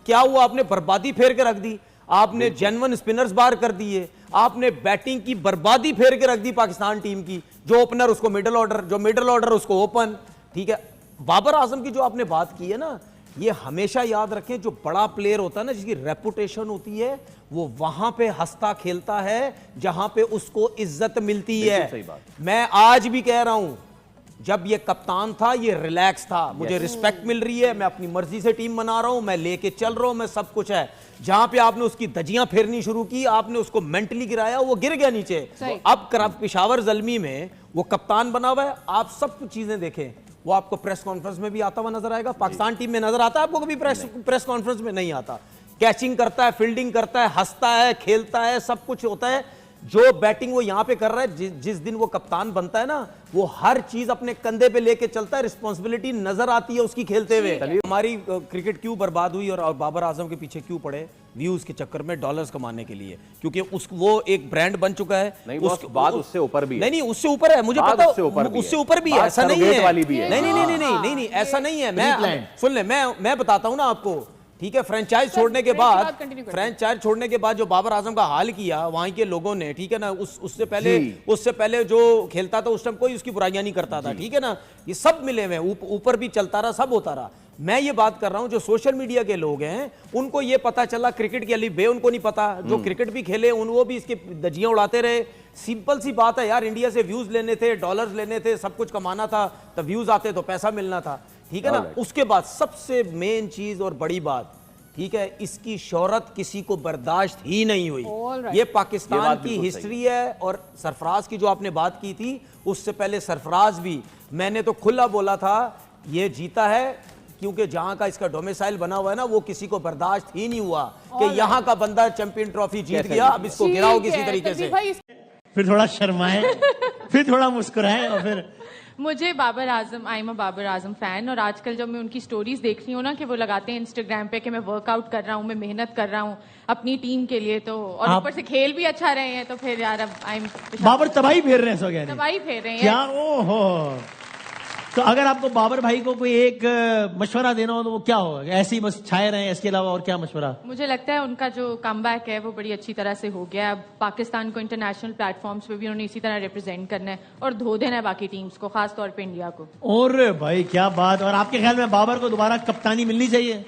क्या हुआ, आपने बर्बादी फेर के रख दी, आपने जेन्युइन स्पिनर्स बाहर कर दिए, आपने बैटिंग की बर्बादी फेर के रख दी पाकिस्तान टीम की, जो ओपनर उसको मिडिल ऑर्डर, जो मिडिल ऑर्डर उसको ओपन। ठीक है, बाबर आजम की जो आपने बात की है ना, ये हमेशा याद रखें, जो बड़ा प्लेयर होता है ना, जिसकी रेपुटेशन होती है, वो वहां पे हंसता खेलता है जहां पे उसको इज्जत मिलती है। मैं आज भी कह रहा हूं, जब ये कप्तान था ये रिलैक्स था, मुझे रिस्पेक्ट मिल रही है, मैं अपनी मर्जी से टीम बना रहा हूं, मैं लेके चल रहा हूं, मैं सब कुछ है। जहां पे आपने उसकी धजियां फेरनी शुरू की, आपने उसको मेंटली गिराया, वो गिर गया नीचे। अब पेशावर जल्मी में वो कप्तान बना हुआ है। आप सब कुछ चीजें देखें, वो आपको प्रेस कॉन्फ्रेंस में भी आता हुआ नजर आएगा, पाकिस्तान टीम में नजर आता है आपको कभी? प्रेस कॉन्फ्रेंस में नहीं आता। कैचिंग करता है, फील्डिंग करता है, हंसता है, खेलता है, सब कुछ होता है। जो बैटिंग वो यहां पे कर रहा है, जिस दिन वो कप्तान बनता है ना, वो हर चीज अपने कंधे पे लेके चलता है, रिस्पॉन्सिबिलिटी नजर आती है उसकी खेलते हुए। हमारी क्रिकेट क्यों बर्बाद हुई और बाबर आजम के पीछे क्यों पड़े? व्यूज के चक्कर में, डॉलर्स कमाने के लिए, क्योंकि वो एक ब्रांड बन चुका है। नहीं, उससे ऊपर भी नहीं, उससे ऊपर है, मुझे पता, उससे ऊपर भी है, ऐसा नहीं है। नहीं, ऐसा नहीं है। मैं सुन ले, मैं बताता हूं ना आपको, ठीक है। फ्रेंचाइज छोड़ने के बाद जो बाबर आजम का हाल किया वहां के लोगों ने, ठीक है ना, उससे पहले जो खेलता था उस टाइम कोई उसकी बुराइयां नहीं करता था, ठीक है ना। ये सब मिले हुए, ऊपर भी चलता रहा, सब होता रहा। मैं ये बात कर रहा हूं, जो सोशल मीडिया के लोग हैं उनको ये पता चला क्रिकेट की अली बे, उनको नहीं पता। जो क्रिकेट भी खेले वो भी इसके दजियां उड़ाते रहे। सिंपल सी बात है यार, इंडिया से व्यूज लेने थे, डॉलर्स लेने थे, सब कुछ कमाना था, तो व्यूज आते तो पैसा मिलना था, ठीक है ना। उसके बाद सबसे मेन चीज और बड़ी बात, ठीक है, इसकी शोहरत किसी को बर्दाश्त ही नहीं हुई। ये पाकिस्तान की हिस्ट्री है। और सरफराज की जो आपने बात की थी, उससे पहले सरफराज भी, मैंने तो खुला बोला था ये जीता है क्योंकि जहां का इसका डोमिसाइल बना हुआ है ना, वो किसी को बर्दाश्त ही नहीं हुआ कि यहां का बंदा चैंपियन ट्रॉफी जीत गया, अब इसको गिराओ किसी तरीके से। फिर थोड़ा शर्माए, फिर थोड़ा मुस्कुराए, और फिर मुझे Babar Azam, I am a Babar Azam fan. और आजकल जब मैं उनकी स्टोरीज देख रही हूँ ना, कि वो लगाते हैं इंस्टाग्राम पे कि मैं वर्कआउट कर रहा हूँ, मैं मेहनत कर रहा हूँ अपनी टीम के लिए, तो और ऊपर से खेल भी अच्छा रहे हैं, तो फिर यार अब आई एम बाबर तबाही फेर रहे हैं, सो गया तबाही फेर रहे हैं क्या? ओहो, तो अगर आपको बाबर भाई को कोई एक मशवरा देना हो तो वो क्या होगा? ऐसे ही बस छाए रहे, इसके अलावा और क्या मशवरा? मुझे लगता है उनका जो कमबैक है वो बड़ी अच्छी तरह से हो गया। अब पाकिस्तान को इंटरनेशनल प्लेटफॉर्म्स पे भी उन्होंने इसी तरह रिप्रेजेंट करना है और धो देना है बाकी टीम्स को, खास तौर पे इंडिया को। और भाई क्या बात। और आपके ख्याल में बाबर को दोबारा कप्तानी मिलनी चाहिए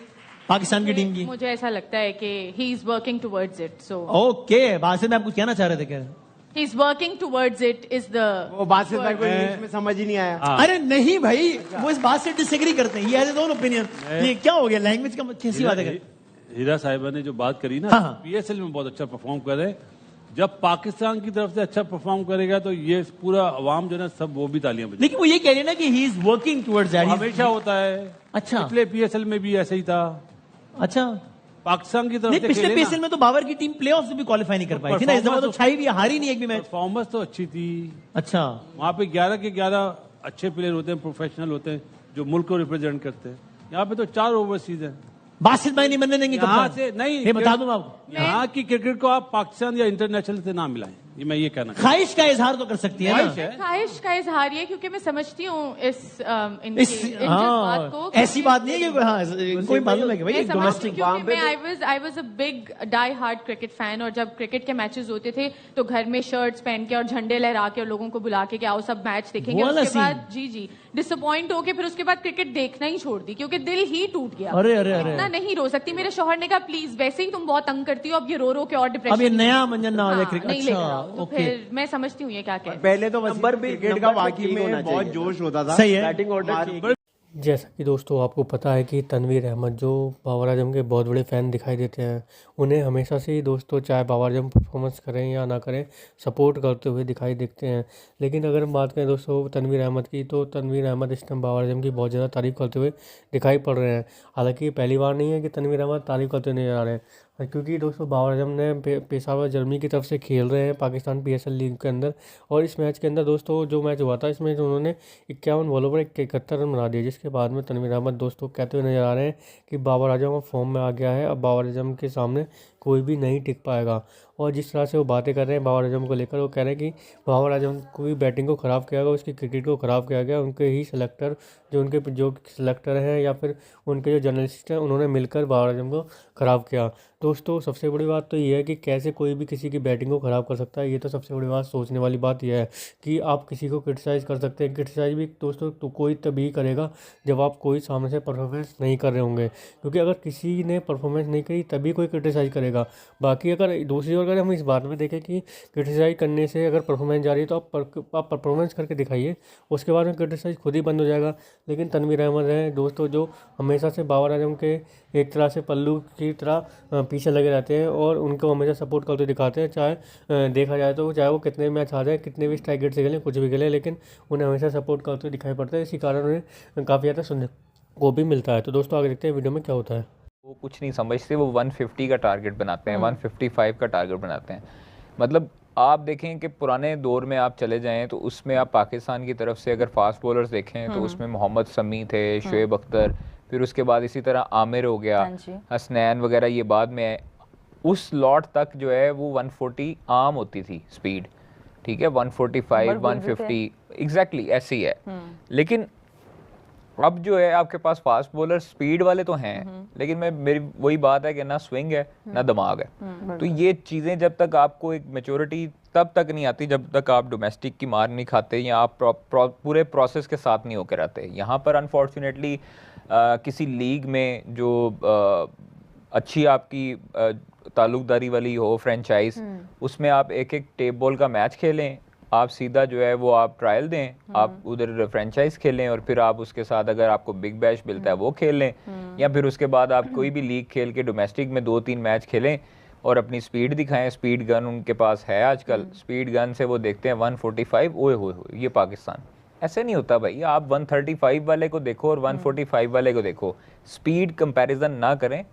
पाकिस्तान की टीम की? मुझे ऐसा लगता है कि he is working towards it. So okay, Basit में आप कुछ कहना चाह रहे थे क्या? He is working towards it is the, वो बासित भाई को इंग्लिश में समझ ही नहीं आया। अरे नहीं भाई, वो इस बात से डिसएग्री करते हैं। ये हैज ओन ओपिनियन। ये क्या हो गया? लैंग्वेज का कैसी बात है? हीरा साहिबा ने जो बात करी ना, पीएसएल में बहुत अच्छा परफॉर्म कर रहे हैं। जब पाकिस्तान की तरफ से अच्छा परफॉर्म करेगा तो ये पूरा अवाम जो है सब वो भी तालियां बजाएगी। लेकिन वो ये कह रहे हैं ना कि he is working towards that. हमेशा होता है। अच्छा, पिछले पीएसएल में भी ऐसे ही था। अच्छा, पाकिस्तान की तरफ से पिछले पीएसएल में तो बाबर की टीम प्लेऑफ्स में भी क्वालिफाई नहीं कर पाई थी ना, इस दफा तो छाई भी, हारी नहीं एक भी मैच। परफॉर्मेंस तो अच्छी थी। अच्छा, वहां पे 11 के 11 अच्छे प्लेयर होते हैं, प्रोफेशनल होते हैं, जो मुल्क को रिप्रेजेंट करते हैं। यहाँ पे तो 4 ओवरसीज हैं। बासित भाई नहीं बनने देंगे यहाँ से नहीं, ये बता दूं आपको, यहाँ की क्रिकेट को आप पाकिस्तान या इंटरनेशनल से ना मिलाएं, ये मैं ये कहना। ख्वाहिश का इजहार तो कर सकती है ना? ख्वाहिश का इजहार ये, क्योंकि मैं समझती हूँ इस बात को, ऐसी बात नहीं है कि हाँ कोई मालूम है कि भाई domestic. I was a big die hard cricket fan, और जब क्रिकेट के मैचेस होते थे तो घर में शर्ट्स पहन के और झंडे लहरा के और लोगों को बुला के आओ सब मैच देखेंगे। उसके बाद जी डिसअपॉइंट होके फिर उसके बाद क्रिकेट देखना ही छोड़ दी, क्योंकि दिल ही टूट गया। अरे अरे अरे, इतना नहीं रो सकती। मेरे शौहर ने कहा प्लीज, वैसे ही तुम बहुत तंग करती हो, अब ये रो के और डिप्रेशन, अब ये नया मंजन ना हो जाए क्रिकेट। अच्छा, तो फिर मैं समझती हूँ ये क्या कहते हैं। पहले तो क्रिकेट का वाकई में बहुत जोश होता था। सही है, बैटिंग ऑर्डर। जैसा कि दोस्तों आपको पता है कि तनवीर अहमद जो बाबर आजम के बहुत बड़े फ़ैन दिखाई देते हैं, उन्हें हमेशा से ही दोस्तों चाहे बाबर आजम परफॉर्मेंस करें या ना करें सपोर्ट करते हुए दिखाई देखते हैं। लेकिन अगर हम बात करें दोस्तों तनवीर अहमद की, तो तनवीर अहमद इस टाइम बाबर आजम की बहुत ज़्यादा तारीफ़ करते हुए दिखाई पड़ रहे हैं। हालांकि पहली बार नहीं है कि तनवीर अहमद तारीफ़ करते नजर आ रहे हैं, क्योंकि दोस्तों बाबर आजम ने पेशावर जर्मनी की तरफ से खेल रहे हैं पाकिस्तान पीएसएल लीग के अंदर। और इस मैच के अंदर दोस्तों जो मैच हुआ था, इसमें उन्होंने 51 बॉलों पर 71 रन बना दिए, जिसके बाद में तनवीर अहमद दोस्तों कहते हुए नजर आ रहे हैं कि बाबर आजम का फॉर्म में आ गया है, अब बाबर आजम के सामने कोई भी नहीं टिक पाएगा। और जिस तरह से वो बातें कर रहे हैं बाबर आजम को लेकर, वो कह रहे हैं कि बाबर आजम को भी बैटिंग को ख़राब किया गया, उसकी क्रिकेट को ख़राब किया गया, उनके ही सेलेक्टर जो सेलेक्टर हैं या फिर उनके जो जर्नलिस्ट हैं उन्होंने मिलकर बाबर आजम को ख़राब किया। दोस्तों सबसे बड़ी बात तो ये है कि कैसे कोई भी किसी की बैटिंग को ख़राब कर सकता है। ये तो सबसे बड़ी बात सोचने वाली बात यह है कि आप किसी को क्रिटिसाइज़ कर सकते हैं। क्रिटिसाइज़ भी दोस्तों तो कोई तभी करेगा जब आप कोई सामने से परफॉर्मेंस नहीं कर रहे होंगे, क्योंकि अगर किसी ने परफॉर्मेंस नहीं करी तभी कोई क्रिटिसाइज़ करेगा। बाकी अगर दूसरी ओर अगर हम इस बात में देखें कि क्रिटिसाइज़ करने से अगर परफॉर्मेंस जा रही है तो आप परफॉर्मेंस करके दिखाइए, उसके बाद में क्रिटिसाइज़ खुद ही बंद हो जाएगा। लेकिन तनवीर अहमद हैं दोस्तों जो हमेशा से बाबर आजम के एक तरह से पल्लू की तरह पीछे लगे रहते हैं और उनको हमेशा सपोर्ट करते दिखाते हैं। चाहे देखा जाए तो चाहे वो कितने मैच आ जाए, कितने भी स्ट्राइक रेट से खेलें, कुछ भी खेलें, लेकिन उन्हें हमेशा सपोर्ट करते दिखाई पड़ता है। इसी कारण उन्हें काफ़ी ज़्यादा सुनने को भी मिलता है। तो दोस्तों आगे देखते हैं वीडियो में क्या होता है। वो कुछ नहीं समझते, वो 150 का टारगेट बनाते हैं, 155 का टारगेट बनाते हैं। मतलब आप देखें कि पुराने दौर में आप चले जाएं तो उसमें आप पाकिस्तान की तरफ से अगर फास्ट बॉलर्स देखें तो उसमें मोहम्मद शमी थे, शोएब अख्तर, फिर उसके बाद इसी तरह आमिर हो गया, हसनैन वगैरह, ये बाद में है। उस लॉट तक जो है वो 140 आम होती थी स्पीड, ठीक है, 145 150 एग्जैक्टली ऐसे ही है। लेकिन अब जो है आपके पास फास्ट बॉलर स्पीड वाले तो हैं, लेकिन मेरी वही बात है कि ना स्विंग है ना दिमाग है। तो ये चीज़ें जब तक आपको एक मैच्योरिटी तब तक नहीं आती जब तक आप डोमेस्टिक की मार नहीं खाते या आप पूरे प्रोसेस के साथ नहीं होकर रहते। यहाँ पर अनफॉर्चुनेटली किसी लीग में जो अच्छी आपकी ताल्लुकदारी वाली हो फ्रेंचाइज, उसमें आप एक एक टेप बॉल का मैच खेलें, आप सीधा जो है वो आप ट्रायल दें, आप उधर फ्रेंचाइज खेलें और फिर आप उसके साथ अगर आपको बिग बैश मिलता है वो खेल लें, या फिर उसके बाद आप कोई भी लीग खेल के डोमेस्टिक में 2-3 मैच खेलें और अपनी स्पीड दिखाएं। स्पीड गन उनके पास है आजकल, स्पीड गन से वो देखते हैं 145, ओए होए ये पाकिस्तान। ऐसे नहीं होता भाई, आप 135 वाले को देखो और 145 वाले को देखो, स्पीड कंपैरिजन ना करें।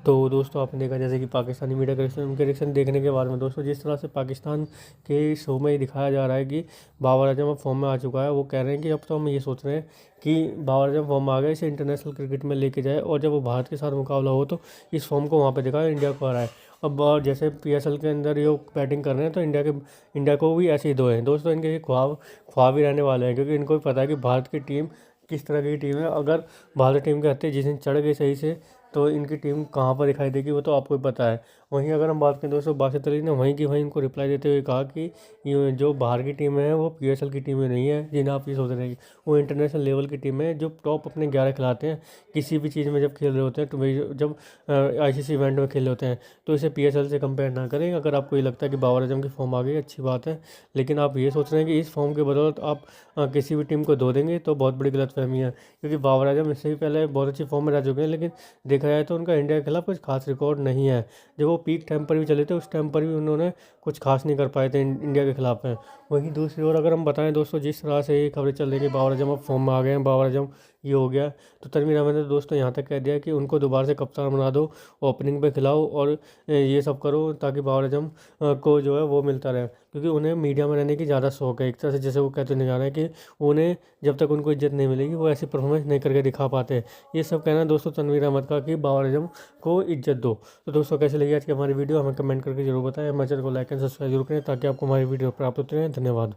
तो दोस्तों आपने देखा जैसे कि पाकिस्तानी मीडिया का रिएक्शन, उनके रिएक्शन देखने के बाद में दोस्तों जिस तरह से पाकिस्तान के शो में ही दिखाया जा रहा है कि बाबर आजम अब फॉर्म में आ चुका है। वो कह रहे हैं कि अब तो हम ये सोच रहे हैं कि बाबर आजम फॉर्म में आ गए, इसे इंटरनेशनल क्रिकेट में लेके जाए और जब वो भारत के साथ मुकाबला हो तो इस फॉर्म को वहाँ पर दिखाए, इंडिया को हराए। अब जैसे PSL के अंदर ये बैटिंग कर रहे हैं तो इंडिया को भी ऐसे ही दो हैं दोस्तों। इनके ख्वाब ही रहने वाले हैं, क्योंकि इनको भी पता है कि भारत की टीम किस तरह की टीम है। अगर भारतीय टीम के हत्थे जिस दिन चढ़ गई सही से तो इनकी टीम कहाँ पर दिखाई देगी वो तो आपको ही पता है। वहीं अगर हम बात करें दोस्तों बासित अली ने वहीं इनको रिप्लाई देते हुए कहा कि ये जो बाहर की टीम है वो PSL की टीमें नहीं है जिन्हें आप ये सोच रहे हैं, वो इंटरनेशनल लेवल की टीम है जो टॉप अपने 11 खिलाते हैं किसी भी चीज़ में जब खेल रहे होते हैं, तो जब ICC इवेंट में खेल रहे होते हैं। तो इसे PSL से कंपेयर ना करें। अगर आपको ये लगता है कि बाबर आजम की फॉर्म आ गई अच्छी बात है, लेकिन आप ये सोच रहे हैं कि इस फॉर्म के बदौलत आप किसी भी टीम को धो देंगे तो बहुत बड़ी गलतफहमी है, क्योंकि बाबर आजम इससे भी पहले बहुत अच्छी फॉर्म में रह चुके हैं। लेकिन देखा जाए तो उनका इंडिया के खिलाफ कुछ खास रिकॉर्ड नहीं है। जब वो पीक टाइम पर भी चले थे उस टाइम पर भी उन्होंने कुछ खास नहीं कर पाए थे इंडिया के खिलाफ में। वहीं दूसरी ओर अगर हम बताएं दोस्तों जिस तरह से ये खबरें चल रही है कि बाबर आजम अब फॉर्म में आ गए हैं, बाबर आजम ये हो गया, तो तनवीर अहमद ने दोस्तों यहाँ तक कह दिया कि उनको दोबारा से कप्तान बना दो, ओपनिंग पे खिलाओ और ये सब करो ताकि बाबर आजम को जो है वो मिलता रहे, क्योंकि उन्हें मीडिया में रहने की ज़्यादा शौक है। एक तरह से जैसे वो कहते नहीं जा रहे हैं कि उन्हें जब तक उनको इज्जत नहीं मिलेगी वो ऐसी परफॉर्मेंस नहीं करके दिखा पाते। ये सब कहना दोस्तों तनवीर अहमद का कि बाबर आजम को इज्जत दो। तो दोस्तों कैसे लगी आज की हमारी वीडियो हमें कमेंट करके जरूर बताएं। हमारे चैनल को लाइक एंड सब्सक्राइब जरूर करें ताकि आपको हमारी वीडियो प्राप्त होते रहें। धन्यवाद।